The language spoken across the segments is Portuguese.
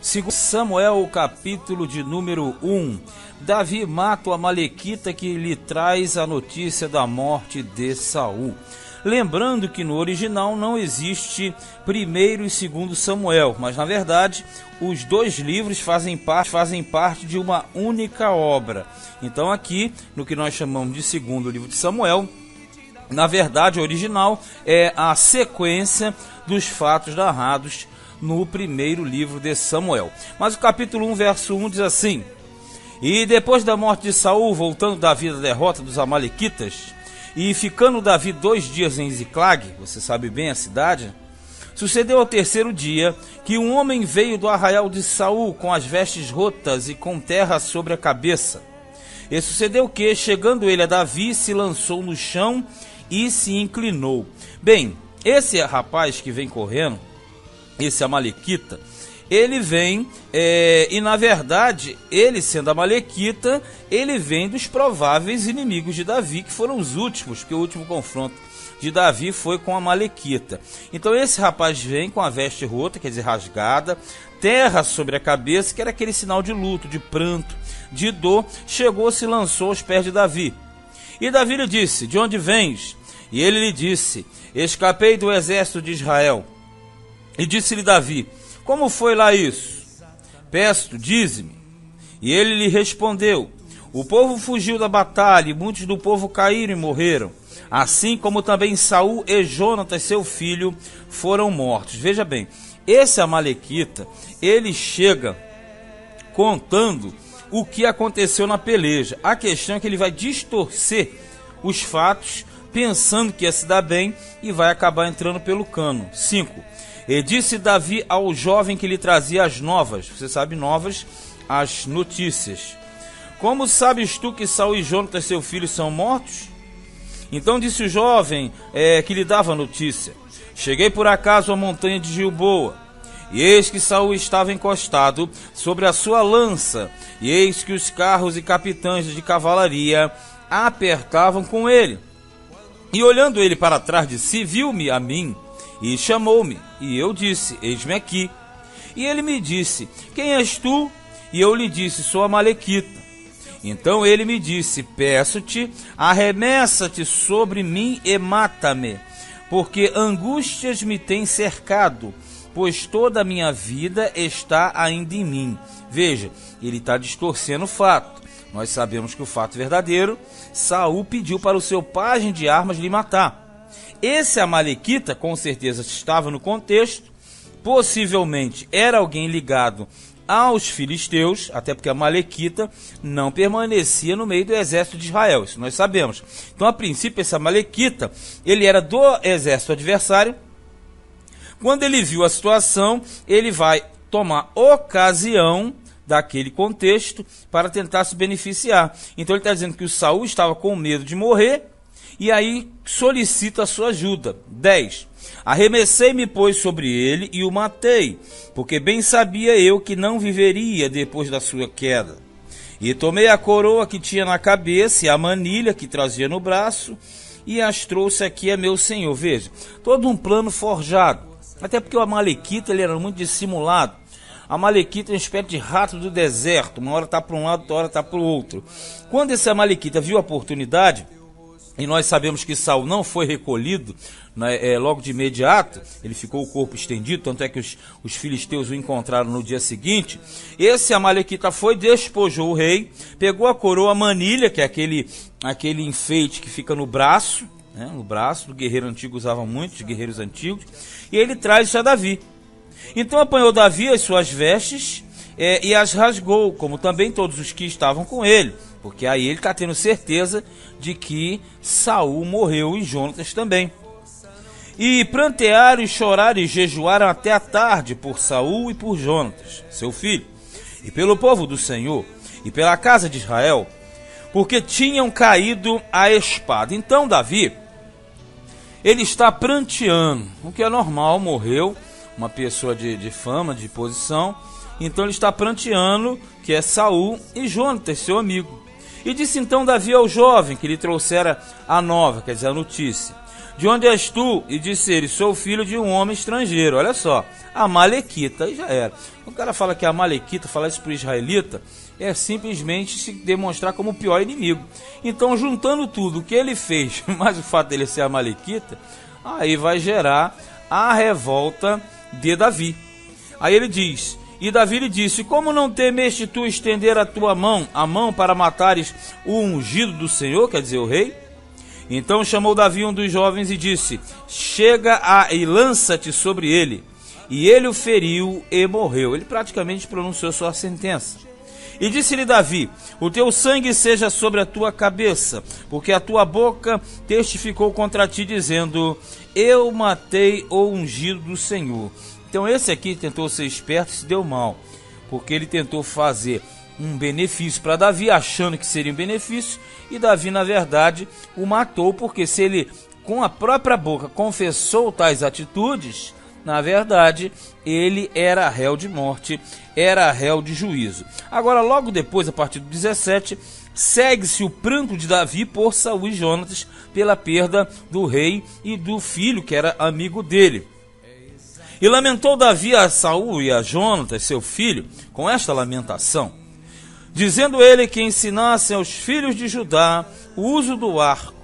Segundo Samuel, capítulo de número 1, Davi mata o amalequita que lhe traz a notícia da morte de Saul. Lembrando que no original não existe primeiro e segundo Samuel, mas na verdade os dois livros fazem parte de uma única obra. Então aqui, no que nós chamamos de segundo livro de Samuel, na verdade o original é a sequência dos fatos narrados no primeiro livro de Samuel. Mas o capítulo 1, verso 1 diz assim: E depois da morte de Saul, voltando Davi da derrota dos amalequitas, e ficando Davi 2 dias em Ziclag, você sabe bem a cidade, sucedeu ao terceiro dia que um homem veio do arraial de Saul com as vestes rotas e com terra sobre a cabeça. E sucedeu que, chegando ele a Davi, se lançou no chão e se inclinou. Bem, esse rapaz que vem correndo, esse amalequita, ele vem, e na verdade, ele sendo amalequita, ele vem dos prováveis inimigos de Davi, que foram os últimos, porque o último confronto de Davi foi com a amalequita. Então esse rapaz vem com a veste rota, quer dizer, rasgada, terra sobre a cabeça, que era aquele sinal de luto, de pranto, de dor, chegou, se lançou aos pés de Davi. E Davi lhe disse: De onde vens? E ele lhe disse: Escapei do exército de Israel. E disse-lhe Davi: Como foi lá isso? Peço, dize-me. E ele lhe respondeu: O povo fugiu da batalha, e muitos do povo caíram e morreram, assim como também Saul e Jonatas, seu filho, foram mortos. Veja bem, esse amalequita, ele chega contando o que aconteceu na peleja. A questão é que ele vai distorcer os fatos, pensando que ia se dar bem, e vai acabar entrando pelo cano. 5. E disse Davi ao jovem que lhe trazia as novas, você sabe, novas, as notícias: Como sabes tu que Saul e Jonatas, seu filho, são mortos? Então disse o jovem que lhe dava a notícia: Cheguei por acaso à montanha de Gilboa, e eis que Saul estava encostado sobre a sua lança, e eis que os carros e capitães de cavalaria apertavam com ele. E olhando ele para trás de si, viu-me a mim, e chamou-me, e eu disse: Eis-me aqui. E ele me disse: Quem és tu? E eu lhe disse: Sou amalequita. Então ele me disse: Peço-te, arremessa-te sobre mim e mata-me, porque angústias me têm cercado, pois toda a minha vida está ainda em mim. Veja, ele está distorcendo o fato. Nós sabemos que o fato verdadeiro, Saul pediu para o seu pajem de armas lhe matar. Esse amalequita, com certeza, estava no contexto, possivelmente era alguém ligado aos filisteus, até porque a amalequita não permanecia no meio do exército de Israel, isso nós sabemos. Então, a princípio, esse amalequita, ele era do exército adversário. Quando ele viu a situação, ele vai tomar ocasião daquele contexto para tentar se beneficiar. Então ele está dizendo que o Saul estava com medo de morrer, e aí solicita a sua ajuda. 10. Arremessei-me, pois, sobre ele e o matei, porque bem sabia eu que não viveria depois da sua queda. E tomei a coroa que tinha na cabeça e a manilha que trazia no braço, e as trouxe aqui a meu senhor. Veja, todo um plano forjado. Até porque o amalequita, ele era muito dissimulado. A amalequita é uma espécie de rato do deserto, uma hora está para um lado, outra hora está para o outro. Quando esse amalequita viu a oportunidade, e nós sabemos que Saul não foi recolhido logo de imediato, ele ficou o corpo estendido, tanto é que os filisteus o encontraram no dia seguinte. Esse amalequita foi, despojou o rei, pegou a coroa, a manilha, que é aquele enfeite que fica no braço, né, no braço do guerreiro antigo, usavam muito, os guerreiros antigos, e ele traz isso a Davi. Então apanhou Davi as suas vestes e as rasgou, como também todos os que estavam com ele, porque aí ele está tendo certeza de que Saul morreu e Jonatas também. E prantearam e choraram e jejuaram até a tarde por Saul e por Jonatas, seu filho, e pelo povo do Senhor, e pela casa de Israel, porque tinham caído à espada. Então Davi, ele está pranteando, o que é normal, morreu uma pessoa de fama, de posição, então ele está pranteando, que é Saul e Jonatas, seu amigo. E disse então Davi ao jovem que lhe trouxera a nova, quer dizer, a notícia: de onde és tu? E disse ele, sou filho de um homem estrangeiro. Olha só, amalequita, aí já era. O cara fala que amalequita, falar isso para o israelita, é simplesmente se demonstrar como o pior inimigo. Então, juntando tudo o que ele fez, mais o fato dele ser amalequita, aí vai gerar a revolta de Davi. Aí ele diz, e Davi lhe disse, como não temeste tu estender a tua mão, a mão para matares o ungido do Senhor, quer dizer, o rei? Então chamou Davi um dos jovens e disse, chega e lança-te sobre ele. E ele o feriu e morreu. Ele praticamente pronunciou sua sentença. E disse-lhe Davi, o teu sangue seja sobre a tua cabeça, porque a tua boca testificou contra ti, dizendo, eu matei o ungido do Senhor. Então esse aqui tentou ser esperto e se deu mal, porque ele tentou fazer um benefício para Davi, achando que seria um benefício, e Davi, na verdade, o matou, porque se ele, com a própria boca, confessou tais atitudes, na verdade, ele era réu de morte, era réu de juízo. Agora, logo depois, a partir do 17, segue-se o pranto de Davi por Saul e Jonatas, pela perda do rei e do filho, que era amigo dele. E lamentou Davi a Saul e a Jonatas, seu filho, com esta lamentação, dizendo ele que ensinassem aos filhos de Judá o uso do arco.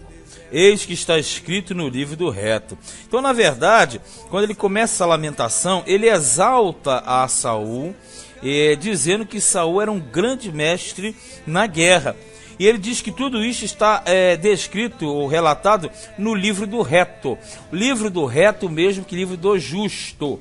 Eis que está escrito no livro do reto. Então, na verdade, quando ele começa essa lamentação, ele exalta a Saul, dizendo que Saul era um grande mestre na guerra. E ele diz que tudo isso está descrito ou relatado no livro do reto. O livro do reto mesmo que o livro do justo.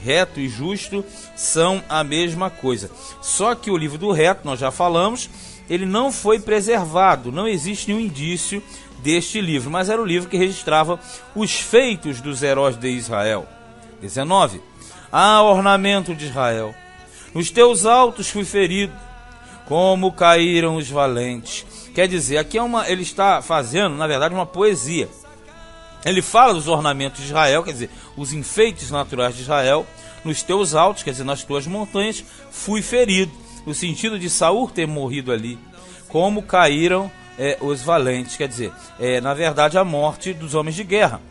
Reto e justo são a mesma coisa. Só que o livro do reto, nós já falamos, ele não foi preservado. Não existe nenhum indício deste livro, mas era o livro que registrava os feitos dos heróis de Israel. 19. Ornamento de Israel, nos teus altos fui ferido, como caíram os valentes. Quer dizer, aqui ele está fazendo, na verdade, uma poesia. Ele fala dos ornamentos de Israel, quer dizer, os enfeites naturais de Israel, nos teus altos, quer dizer, nas tuas montanhas, fui ferido, no sentido de Saul ter morrido ali, como caíram os valentes, quer dizer, na verdade a morte dos homens de guerra.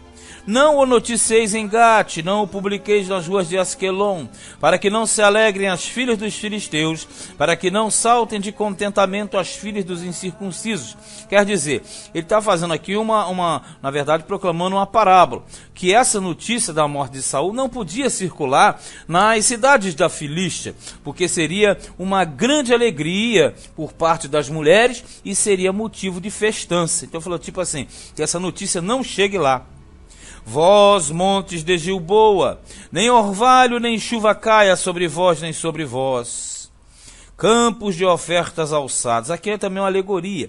Não o noticiei em Gate, não o publiqueis nas ruas de Asquelon, para que não se alegrem as filhas dos filisteus, para que não saltem de contentamento as filhas dos incircuncisos. Quer dizer, ele está fazendo aqui na verdade, proclamando uma parábola, que essa notícia da morte de Saul não podia circular nas cidades da Filístia, porque seria uma grande alegria por parte das mulheres e seria motivo de festança. Então falou tipo assim, que essa notícia não chegue lá. Vós, montes de Gilboa, nem orvalho nem chuva caia sobre vós nem sobre vós. Campos de ofertas alçados. Aqui é também uma alegoria.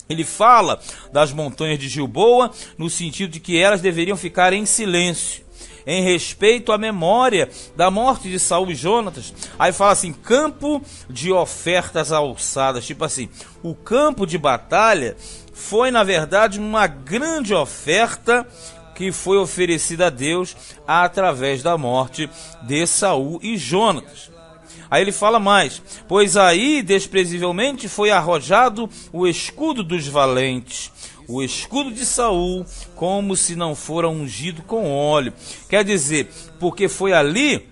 Ele fala das montanhas de Gilboa no sentido de que elas deveriam ficar em silêncio, em respeito à memória da morte de Saul e Jonatas. Aí fala assim, campo de ofertas alçadas, tipo assim, o campo de batalha foi na verdade uma grande oferta que foi oferecida a Deus através da morte de Saul e Jonatas. Aí ele fala mais, pois aí desprezivelmente foi arrojado o escudo dos valentes, o escudo de Saul, como se não fora ungido com óleo. Quer dizer, porque foi ali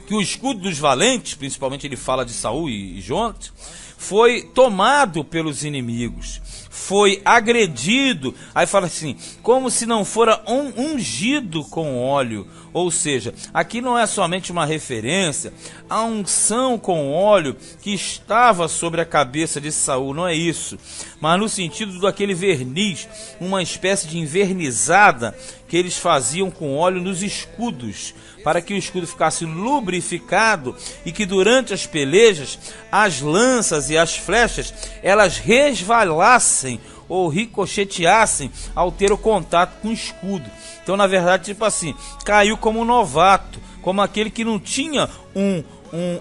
que o escudo dos valentes, principalmente ele fala de Saul e Jonatas, foi tomado pelos inimigos, foi agredido. Aí fala assim, como se não fora ungido com óleo. Ou seja, aqui não é somente uma referência à unção com óleo que estava sobre a cabeça de Saul, não é isso, mas no sentido daquele verniz, uma espécie de envernizada que eles faziam com óleo nos escudos, para que o escudo ficasse lubrificado e que durante as pelejas, as lanças e as flechas, elas resvalassem ou ricocheteassem ao ter o contato com o escudo. Então, na verdade, tipo assim, caiu como um novato, como aquele que não tinha um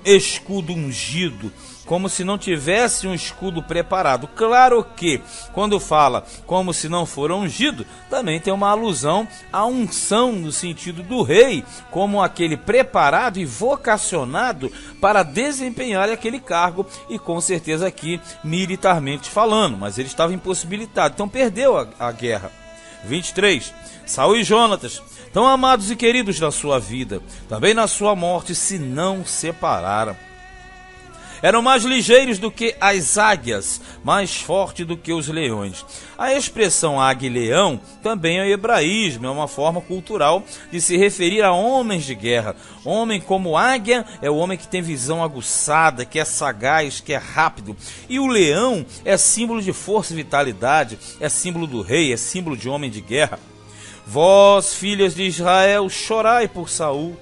escudo ungido, como se não tivesse um escudo preparado. Claro que, quando fala como se não for ungido, também tem uma alusão à unção no sentido do rei, como aquele preparado e vocacionado para desempenhar aquele cargo, e com certeza aqui militarmente falando, mas ele estava impossibilitado, então perdeu a guerra. 23. Saul e Jonatas, tão amados e queridos na sua vida, também na sua morte se não separaram. Eram mais ligeiros do que as águias, mais fortes do que os leões. A expressão águia e leão também é hebraísmo, é uma forma cultural de se referir a homens de guerra. Homem como águia é o homem que tem visão aguçada, que é sagaz, que é rápido. E o leão é símbolo de força e vitalidade, é símbolo do rei, é símbolo de homem de guerra. Vós, filhas de Israel, chorai por Saul,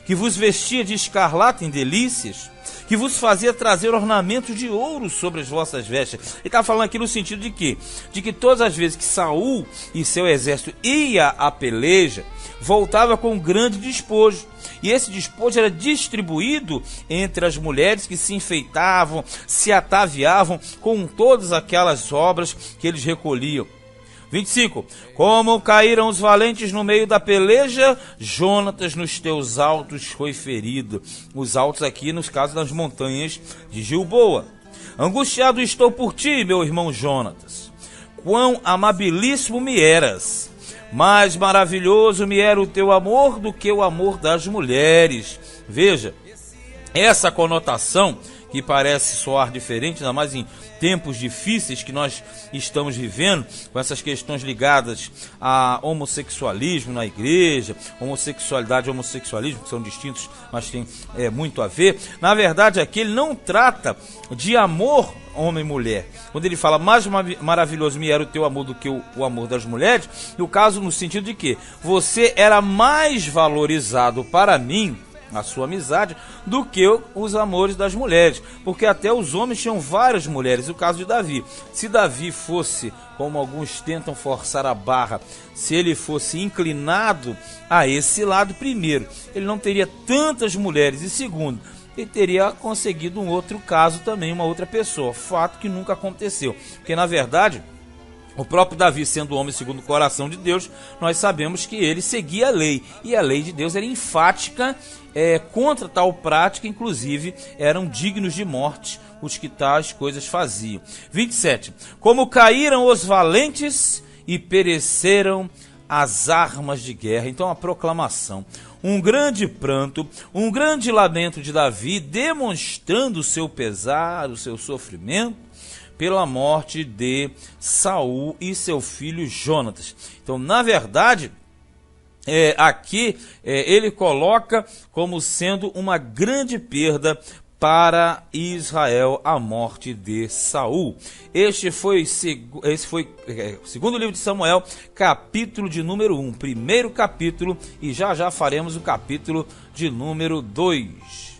que vos vestia de escarlata em delícias, que vos fazia trazer ornamentos de ouro sobre as vossas vestes. Ele está falando aqui no sentido de quê? De que todas as vezes que Saul e seu exército ia à peleja, voltava com um grande despojo. E esse despojo era distribuído entre as mulheres que se enfeitavam, se ataviavam com todas aquelas obras que eles recolhiam. 25. Como caíram os valentes no meio da peleja, Jonatas nos teus altos foi ferido. Os altos aqui, nos casos das montanhas de Gilboa. Angustiado estou por ti, meu irmão Jonatas. Quão amabilíssimo me eras. Mais maravilhoso me era o teu amor do que o amor das mulheres. Veja, essa conotação que parece soar diferente, ainda mais em tempos difíceis que nós estamos vivendo, com essas questões ligadas a homossexualismo na igreja, homossexualidade e homossexualismo, que são distintos, mas tem muito a ver. Na verdade, aqui ele não trata de amor homem e mulher. Quando ele fala mais maravilhoso me era o teu amor do que o amor das mulheres, no caso, no sentido de que você era mais valorizado para mim, a sua amizade, do que os amores das mulheres, porque até os homens tinham várias mulheres. O caso de Davi, se Davi fosse, como alguns tentam forçar a barra, se ele fosse inclinado a esse lado, primeiro, ele não teria tantas mulheres, e segundo, ele teria conseguido um outro caso também, uma outra pessoa, fato que nunca aconteceu, porque na verdade o próprio Davi, sendo homem segundo o coração de Deus, nós sabemos que ele seguia a lei, e a lei de Deus era enfática contra tal prática, inclusive eram dignos de morte os que tais coisas faziam. 27. Como caíram os valentes e pereceram as armas de guerra. Então a proclamação, um grande pranto, um grande lamento de Davi, demonstrando o seu pesar, o seu sofrimento pela morte de Saul e seu filho Jonatas. Então, na verdade, aqui ele coloca como sendo uma grande perda para Israel a morte de Saul. Esse foi o segundo livro de Samuel, capítulo de número 1, primeiro capítulo, e já faremos o capítulo de número 2.